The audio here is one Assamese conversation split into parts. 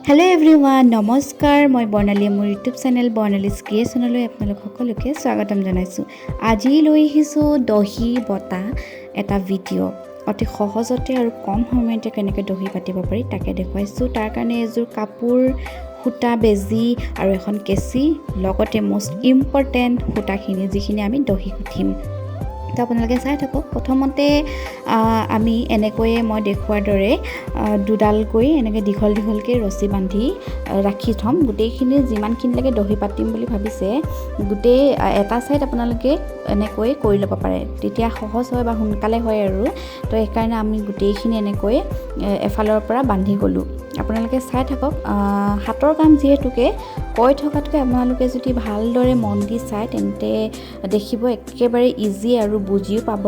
হেল্ল' এভৰিৱান, নমস্কাৰ। মই বৰ্ণালী, মোৰ ইউটিউব চেনেল বৰ্ণালীজ ক্ৰিয়েশ্যনলৈ আপোনালোক সকলোকে স্বাগতম জনাইছোঁ। আজি লৈ আহিছোঁ দহি বটা এটা ভিডিঅ'। অতি সহজতে আৰু কম সময়তে কেনেকৈ দহি পাতিব পাৰি তাকে দেখুৱাইছোঁ। তাৰ কাৰণে এযোৰ কাপোৰ, সূতা, বেজী আৰু এখন কেঁচি, লগতে মষ্ট ইম্পৰ্টেণ্ট সূতাখিনি যিখিনি আমি দহি গুঠিম। তো আপোনালোকে চাই থাকক। প্ৰথমতে আমি এনেকৈয়ে মই দেখুৱাৰ দৰে দুডালকৈ এনেকৈ দীঘল দীঘলকৈ ৰছী বান্ধি ৰাখি থ'ম। গোটেইখিনি যিমানখিনিলৈকে দহি পাতিম বুলি ভাবিছে গোটেই এটা ছাইড আপোনালোকে এনেকৈ কৰি ল'ব পাৰে, তেতিয়া সহজ হয় বা সোনকালে হয় আৰু। তো সেইকাৰণে আমি গোটেইখিনি এনেকৈ এফালৰ পৰা বান্ধি গ'লোঁ। আপোনালোকে চাই থাকক। হাতৰ কাম যিহেতুকে কৈ থকাতকৈ আপোনালোকে যদি ভালদৰে মন দি চায় তেন্তে দেখিব একেবাৰে ইজি আৰু বুজিও পাব।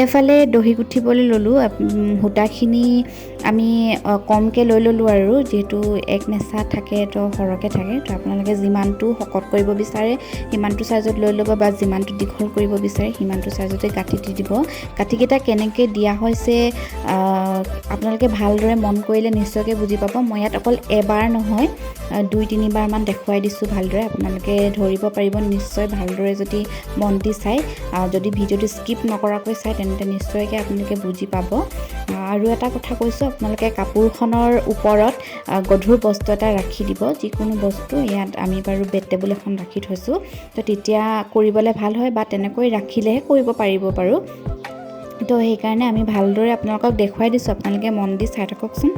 এফালে দহি গুঠিবলৈ ল'লোঁ। সূতাখিনি আমি কমকৈ লৈ ল'লোঁ আৰু যিহেতু এক নেচা থাকে তো সৰহকৈ থাকে। তো আপোনালোকে যিমানটো শকত কৰিব বিচাৰে সিমানটো চাইজত লৈ ল'ব, বা যিমানটো দীঘল কৰিব বিচাৰে সিমানটো চাইজতে গাঁঠি দি দিব। গাঁঠিকেইটা কেনেকৈ দিয়া হৈছে আপোনালোকে ভালদৰে মন কৰিলে নিশ্চয়কৈ বুজি পাব। মই ইয়াত অকল এবাৰ নহয় 2-3বাৰমান দেখুৱাই দিছোঁ ভালদৰে, আপোনালোকে ধৰিব পাৰিব নিশ্চয় ভালদৰে যদি মন দি চায়। যদি ভিডিঅ'টো স্কিপ নকৰাকৈ চায় তেন্তে নিশ্চয়কৈ আপোনালোকে বুজি পাব। আৰু এটা কথা কৈছোঁ, আপোনালোকে কাপোৰখনৰ ওপৰত গধুৰ বস্তু এটা ৰাখি দিব, যিকোনো বস্তু। ইয়াত আমি বাৰু বেড টেবুল এখন ৰাখি থৈছোঁ, তো তেতিয়া কৰিবলৈ ভাল হয়, বা তেনেকৈ ৰাখিলেহে কৰিব পাৰিব বাৰু। তো সেইকাৰণে আমি ভালদৰে আপোনালোকক দেখুৱাই দিছোঁ, আপোনালোকে মন দি চাই থাককচোন।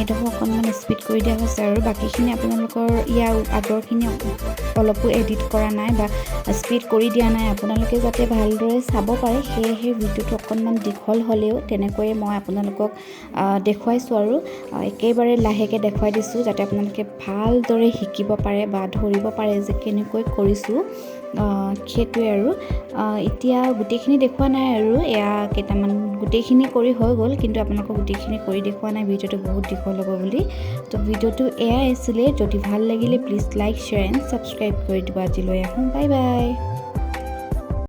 এইডোখৰ অকণমান স্পীড কৰি দিয়া হৈছে, আৰু বাকীখিনি আপোনালোকৰ ইয়াৰ আগৰখিনি অলপো এডিট কৰা নাই বা স্পীড কৰি দিয়া নাই। আপোনালোকে যাতে ভালদৰে চাব পাৰে সেয়েহে ভিডিঅ'টো অকণমান দীঘল হ'লেও তেনেকৈয়ে মই আপোনালোকক দেখুৱাইছোঁ, আৰু একেবাৰে লাহেকৈ দেখুৱাই দিছোঁ যাতে আপোনালোকে ভালদৰে শিকিব পাৰে বা ধৰিব পাৰে যে কেনেকৈ কৰিছোঁ। সেইটোৱে আৰু। এতিয়া গোটেইখিনি দেখুওৱা নাই আৰু, এয়া কেইটামান গোটেইখিনি কৰি হৈ গ'ল, কিন্তু আপোনালোকক গোটেইখিনি কৰি দেখুওৱা নাই, ভিডিঅ'টো বহুত দীঘল হ'ব বুলি। তো ভিডিঅ'টো এয়াই আছিলে। যদি ভাল লাগিলে please like, share and subscribe কৰি দিব। আজিলৈ আহোঁ, বাই বাই।